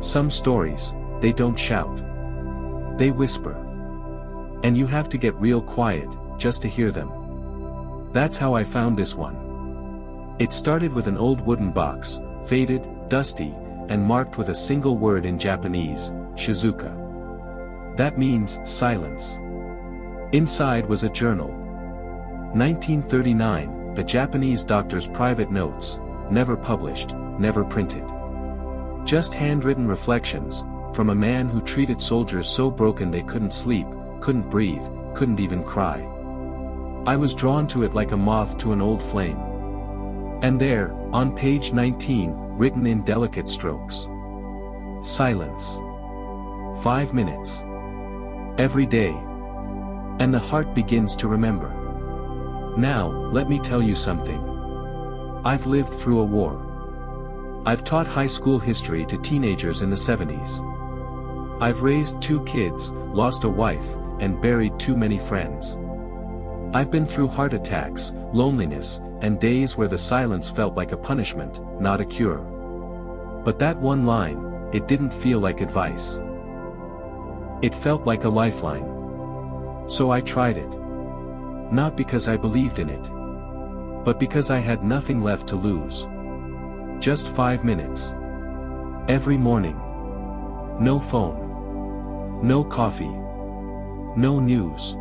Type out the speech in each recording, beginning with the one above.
Some stories, they don't shout. They whisper. And you have to get real quiet, just to hear them. That's how I found this one. It started with an old wooden box, faded, dusty, and marked with a single word in Japanese, shizuka. That means silence. Inside was a journal. 1939, a Japanese doctor's private notes, never published, never printed. Just handwritten reflections, from a man who treated soldiers so broken they couldn't sleep, couldn't breathe, couldn't even cry. I was drawn to it like a moth to an old flame. And there, on page 19, written in delicate strokes. Silence. 5 minutes. Every day. And the heart begins to remember. Now, let me tell you something. I've lived through a war. I've taught high school history to teenagers in the 70s. I've raised 2 kids, lost a wife, and buried too many friends. I've been through heart attacks, loneliness, and days where the silence felt like a punishment, not a cure. But that one line, it didn't feel like advice. It felt like a lifeline. So I tried it. Not because I believed in it. But because I had nothing left to lose. Just 5 minutes. Every morning. No phone. No coffee. No news.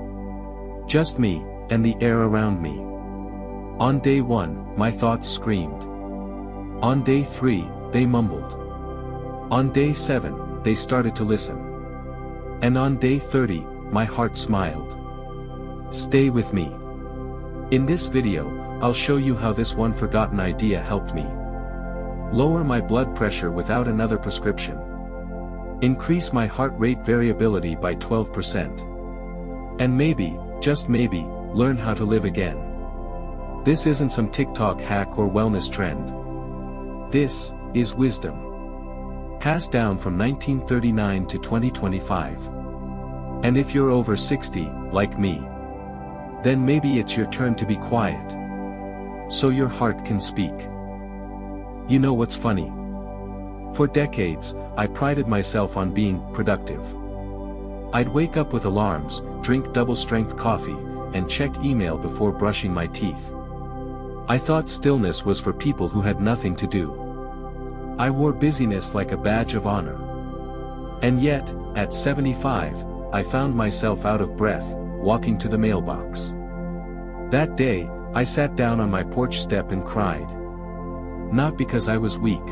Just me, and the air around me. On day 1, my thoughts screamed. On day 3, they mumbled. On day 7, they started to listen. And on day 30, my heart smiled. Stay with me. In this video, I'll show you how this one forgotten idea helped me. Lower my blood pressure without another prescription. Increase my heart rate variability by 12%. And maybe, just maybe, learn how to live again. This isn't some TikTok hack or wellness trend. This is wisdom. Passed down from 1939 to 2025. And if you're over 60, like me, then maybe it's your turn to be quiet. So your heart can speak. You know what's funny? For decades, I prided myself on being productive. I'd wake up with alarms, drink double-strength coffee, and check email before brushing my teeth. I thought stillness was for people who had nothing to do. I wore busyness like a badge of honor. And yet, at 75, I found myself out of breath, walking to the mailbox. That day, I sat down on my porch step and cried. Not because I was weak.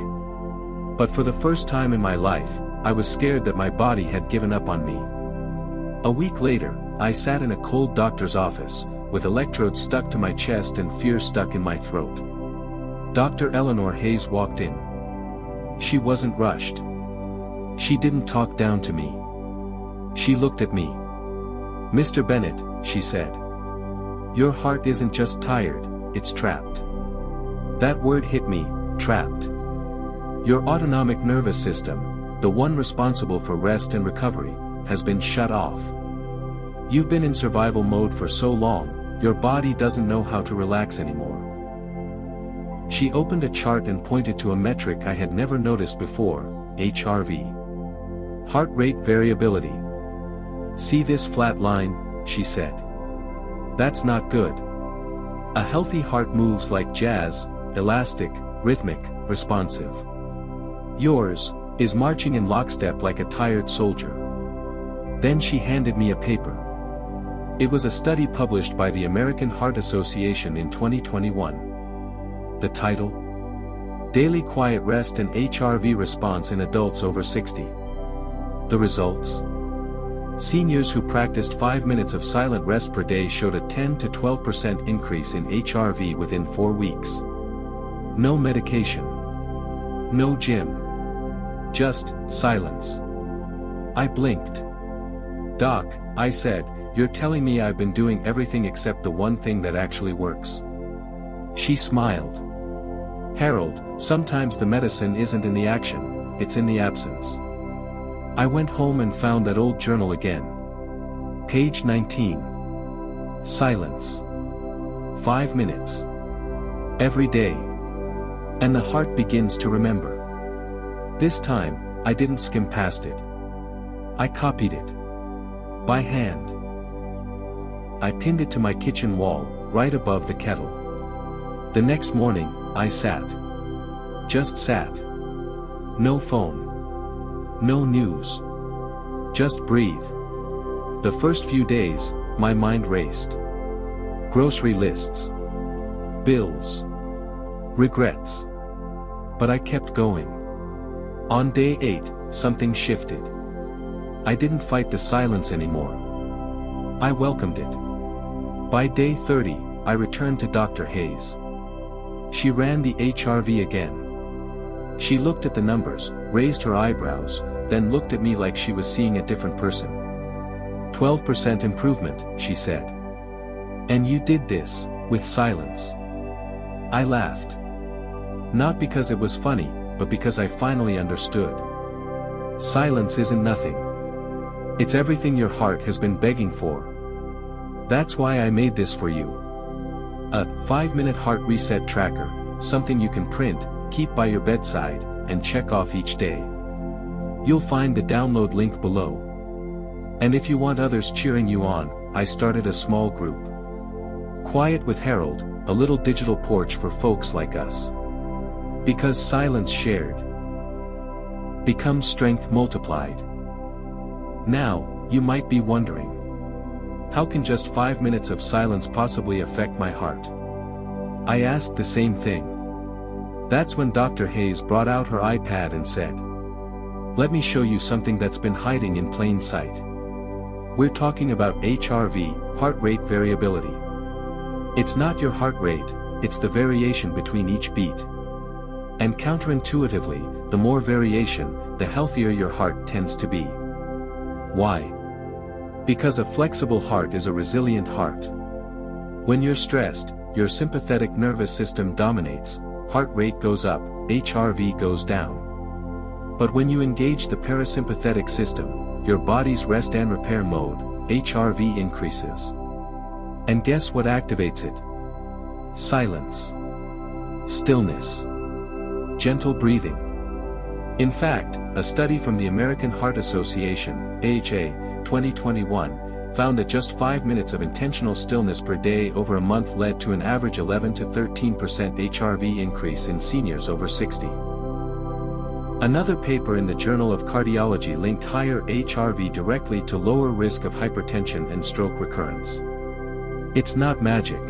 But for the first time in my life, I was scared that my body had given up on me. A week later, I sat in a cold doctor's office, with electrodes stuck to my chest and fear stuck in my throat. Dr. Eleanor Hayes walked in. She wasn't rushed. She didn't talk down to me. She looked at me. "Mr. Bennett," she said. "Your heart isn't just tired, it's trapped." That word hit me, trapped. Your autonomic nervous system, the one responsible for rest and recovery, has been shut off. You've been in survival mode for so long, your body doesn't know how to relax anymore. She opened a chart and pointed to a metric I had never noticed before, HRV. Heart rate variability. "See this flat line?" she said. "That's not good. A healthy heart moves like jazz, elastic, rhythmic, responsive. Yours is marching in lockstep like a tired soldier." Then she handed me a paper. It was a study published by the American Heart Association in 2021. The title? Daily Quiet Rest and HRV Response in Adults Over 60. The results? Seniors who practiced 5 minutes of silent rest per day showed a 10 to 12% increase in HRV within 4 weeks. No medication. No gym. Just silence. I blinked. "Doc," I said, "you're telling me I've been doing everything except the one thing that actually works." She smiled. "Harold, sometimes the medicine isn't in the action, it's in the absence." I went home and found that old journal again. Page 19. Silence. 5 minutes. Every day. And the heart begins to remember. This time, I didn't skim past it. I copied it. By hand. I pinned it to my kitchen wall, right above the kettle. The next morning, I sat. Just sat. No phone. No news. Just breathe. The first few days, my mind raced. Grocery lists. Bills. Regrets. But I kept going. On day 8, something shifted. I didn't fight the silence anymore. I welcomed it. By day 30, I returned to Dr. Hayes. She ran the HRV again. She looked at the numbers, raised her eyebrows, then looked at me like she was seeing a different person. 12% improvement, she said. And you did this, with silence. I laughed. Not because it was funny, but because I finally understood. Silence isn't nothing. It's everything your heart has been begging for. That's why I made this for you. A 5-minute heart reset tracker, something you can print, keep by your bedside, and check off each day. You'll find the download link below. And if you want others cheering you on, I started a small group. Quiet with Harold, a little digital porch for folks like us. Because silence shared becomes strength multiplied. Now, you might be wondering, how can just 5 minutes of silence possibly affect my heart? I asked the same thing. That's when Dr. Hayes brought out her iPad and said, "Let me show you something that's been hiding in plain sight. We're talking about HRV, heart rate variability. It's not your heart rate, it's the variation between each beat. And counterintuitively, the more variation, the healthier your heart tends to be. Why? Because a flexible heart is a resilient heart. When you're stressed, your sympathetic nervous system dominates, heart rate goes up, HRV goes down. But when you engage the parasympathetic system, your body's rest and repair mode, HRV increases. And guess what activates it? Silence. Stillness. Gentle breathing. In fact, a study from the American Heart Association, AHA, 2021, found that just 5 minutes of intentional stillness per day over a month led to an average 11 to 13% HRV increase in seniors over 60. Another paper in the Journal of Cardiology linked higher HRV directly to lower risk of hypertension and stroke recurrence. It's not magic.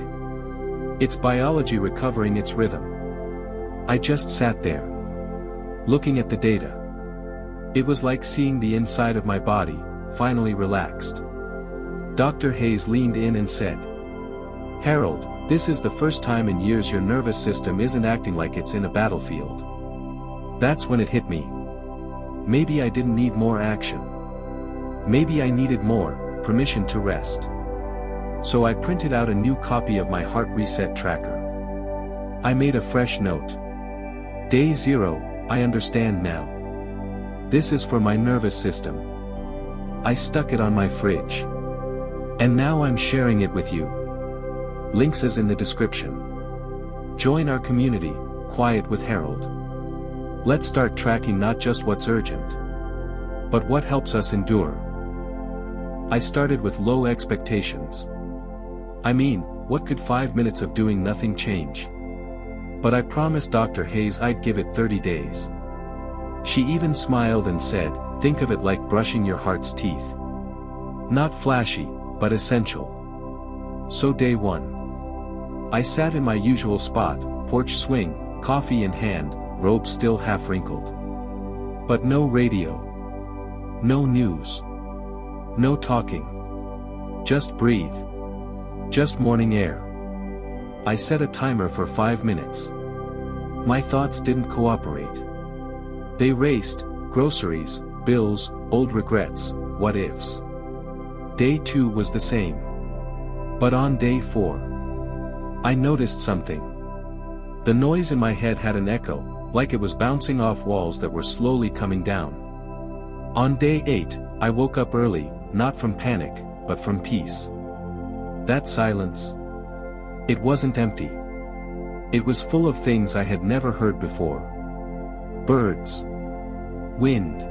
It's biology recovering its rhythm. I just sat there, looking at the data. It was like seeing the inside of my body, finally relaxed. Dr. Hayes leaned in and said, "Harold, this is the first time in years your nervous system isn't acting like it's in a battlefield." That's when it hit me. Maybe I didn't need more action. Maybe I needed more permission to rest. So I printed out a new copy of my heart reset tracker. I made a fresh note. Day 0, I understand now. This is for my nervous system. I stuck it on my fridge. And now I'm sharing it with you. Links is in the description. Join our community, Quiet with Harold. Let's start tracking not just what's urgent, but what helps us endure. I started with low expectations. I mean, what could 5 minutes of doing nothing change? But I promised Dr. Hayes I'd give it 30 days. She even smiled and said, "Think of it like brushing your heart's teeth. Not flashy, but essential." So day 1. I sat in my usual spot, porch swing, coffee in hand, robe still half wrinkled. But no radio. No news. No talking. Just breathe. Just morning air. I set a timer for 5 minutes. My thoughts didn't cooperate. They raced, groceries, bills, old regrets, what ifs. Day 2 was the same. But on day 4, I noticed something. The noise in my head had an echo, like it was bouncing off walls that were slowly coming down. On day 8, I woke up early, not from panic, but from peace. That silence. It wasn't empty. It was full of things I had never heard before. Birds. Wind.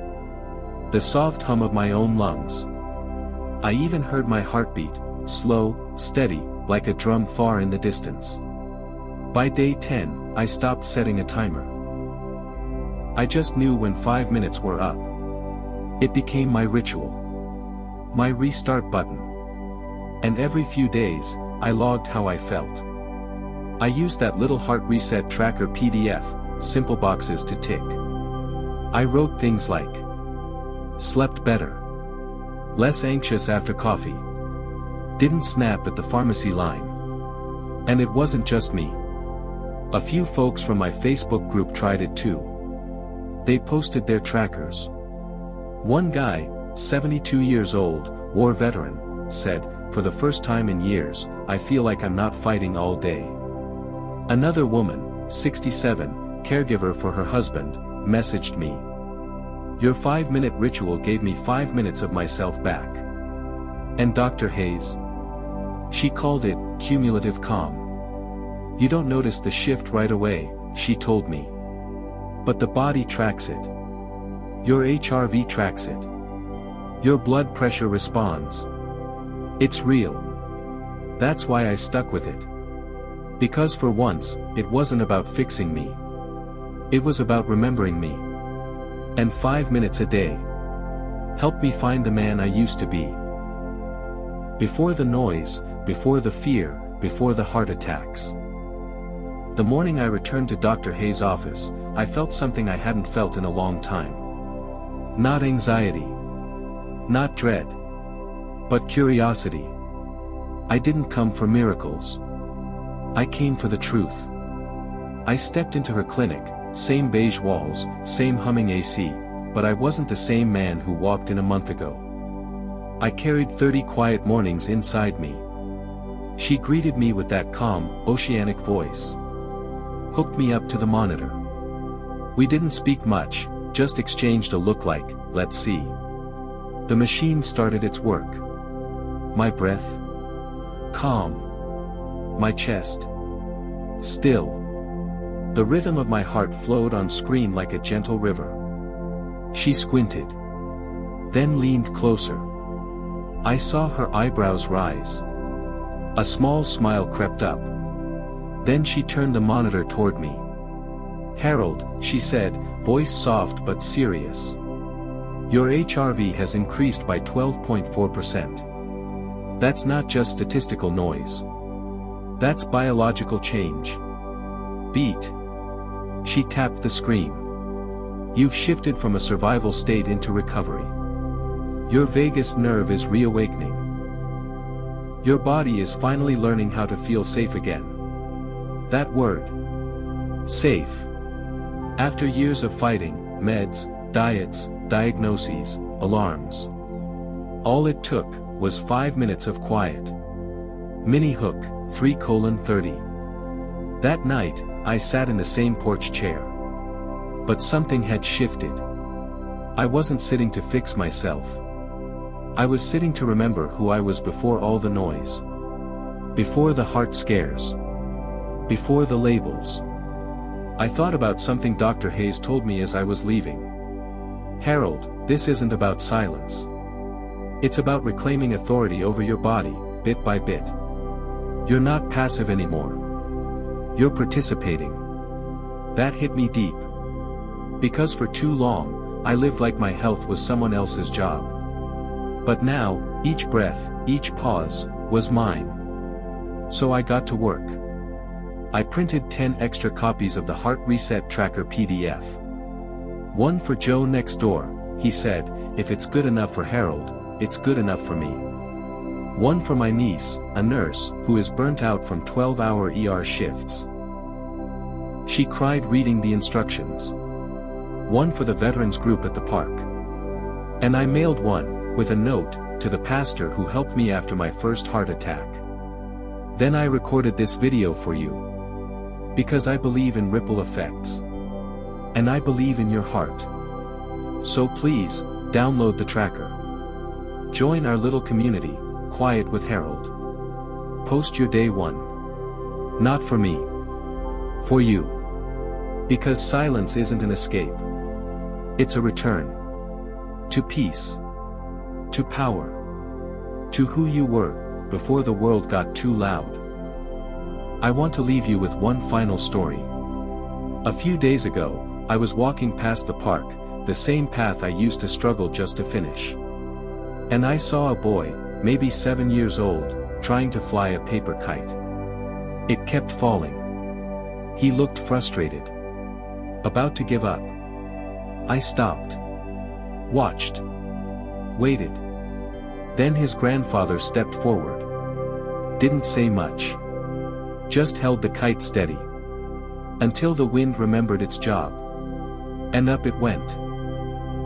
The soft hum of my own lungs. I even heard my heartbeat, slow, steady, like a drum far in the distance. By day 10, I stopped setting a timer. I just knew when 5 minutes were up. It became my ritual. My restart button. And every few days, I logged how I felt. I used that little heart reset tracker PDF, simple boxes to tick. I wrote things like, slept better. Less anxious after coffee. Didn't snap at the pharmacy line. And it wasn't just me. A few folks from my Facebook group tried it too. They posted their trackers. One guy, 72 years old, war veteran, said, "For the first time in years, I feel like I'm not fighting all day." Another woman, 67, caregiver for her husband, messaged me. "Your 5-minute ritual gave me 5 minutes of myself back." And Dr. Hayes? She called it cumulative calm. You don't notice the shift right away, she told me. But the body tracks it. Your HRV tracks it. Your blood pressure responds. It's real. That's why I stuck with it. Because for once, it wasn't about fixing me. It was about remembering me. And 5 minutes a day helped me find the man I used to be. Before the noise, before the fear, before the heart attacks. The morning I returned to Dr. Hayes' office, I felt something I hadn't felt in a long time. Not anxiety. Not dread. But curiosity. I didn't come for miracles. I came for the truth. I stepped into her clinic, same beige walls, same humming AC, but I wasn't the same man who walked in a month ago. I carried 30 quiet mornings inside me. She greeted me with that calm, oceanic voice. Hooked me up to the monitor. We didn't speak much, just exchanged a look like, let's see. The machine started its work. My breath? Calm. My chest? Still. The rhythm of my heart flowed on screen like a gentle river. She squinted. Then leaned closer. I saw her eyebrows rise. A small smile crept up. Then she turned the monitor toward me. "Harold," she said, voice soft but serious. "Your HRV has increased by 12.4%. That's not just statistical noise. That's biological change. Beat." She tapped the screen. "You've shifted from a survival state into recovery. Your vagus nerve is reawakening. Your body is finally learning how to feel safe again." That word. Safe. After years of fighting, meds, diets, diagnoses, alarms. All it took was 5 minutes of quiet. Mini hook, 3:30. That night, I sat in the same porch chair. But something had shifted. I wasn't sitting to fix myself. I was sitting to remember who I was before all the noise. Before the heart scares. Before the labels. I thought about something Dr. Hayes told me as I was leaving. "Harold, this isn't about silence. It's about reclaiming authority over your body, bit by bit. You're not passive anymore. You're participating." That hit me deep. Because for too long, I lived like my health was someone else's job. But now, each breath, each pause, was mine. So I got to work. I printed 10 extra copies of the Heart Reset Tracker PDF. One for Joe next door, he said, "If it's good enough for Harold, it's good enough for me." One for my niece, a nurse, who is burnt out from 12-hour ER shifts. She cried reading the instructions. One for the veterans group at the park. And I mailed one, with a note, to the pastor who helped me after my first heart attack. Then I recorded this video for you. Because I believe in ripple effects. And I believe in your heart. So please, download the tracker. Join our little community, Quiet with Harold. Post your day one. Not for me. For you. Because silence isn't an escape. It's a return. To peace. To power. To who you were, before the world got too loud. I want to leave you with one final story. A few days ago, I was walking past the park, the same path I used to struggle just to finish. And I saw a boy, maybe 7 years old, trying to fly a paper kite. It kept falling. He looked frustrated. About to give up. I stopped. Watched. Waited. Then his grandfather stepped forward. Didn't say much. Just held the kite steady. Until the wind remembered its job. And up it went.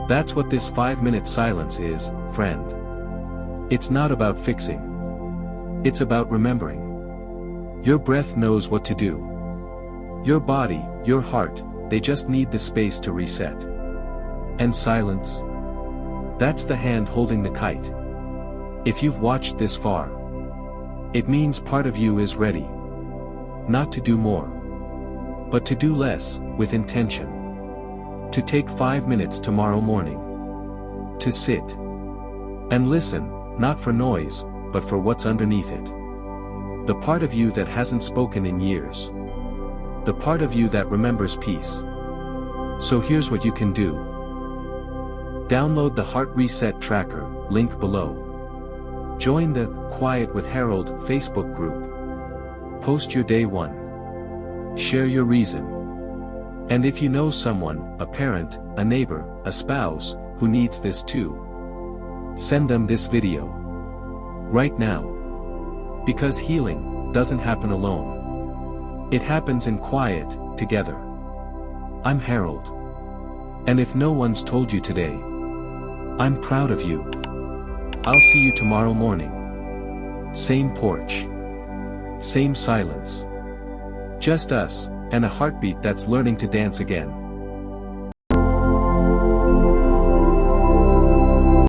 That's what this 5-minute silence is, friend. It's not about fixing. It's about remembering. Your breath knows what to do. Your body, your heart, they just need the space to reset. And silence? That's the hand holding the kite. If you've watched this far, it means part of you is ready. Not to do more, but to do less, with intention. To take 5 minutes tomorrow morning. To sit. And listen, not for noise, but for what's underneath it. The part of you that hasn't spoken in years. The part of you that remembers peace. So here's what you can do. Download the Heart Reset Tracker, link below. Join the Quiet with Harold Facebook group. Post your day one. Share your reason. And if you know someone, a parent, a neighbor, a spouse, who needs this too, send them this video. Right now. Because healing doesn't happen alone. It happens in quiet, together. I'm Harold. And if no one's told you today, I'm proud of you. I'll see you tomorrow morning. Same porch. Same silence. Just us, and a heartbeat that's learning to dance again.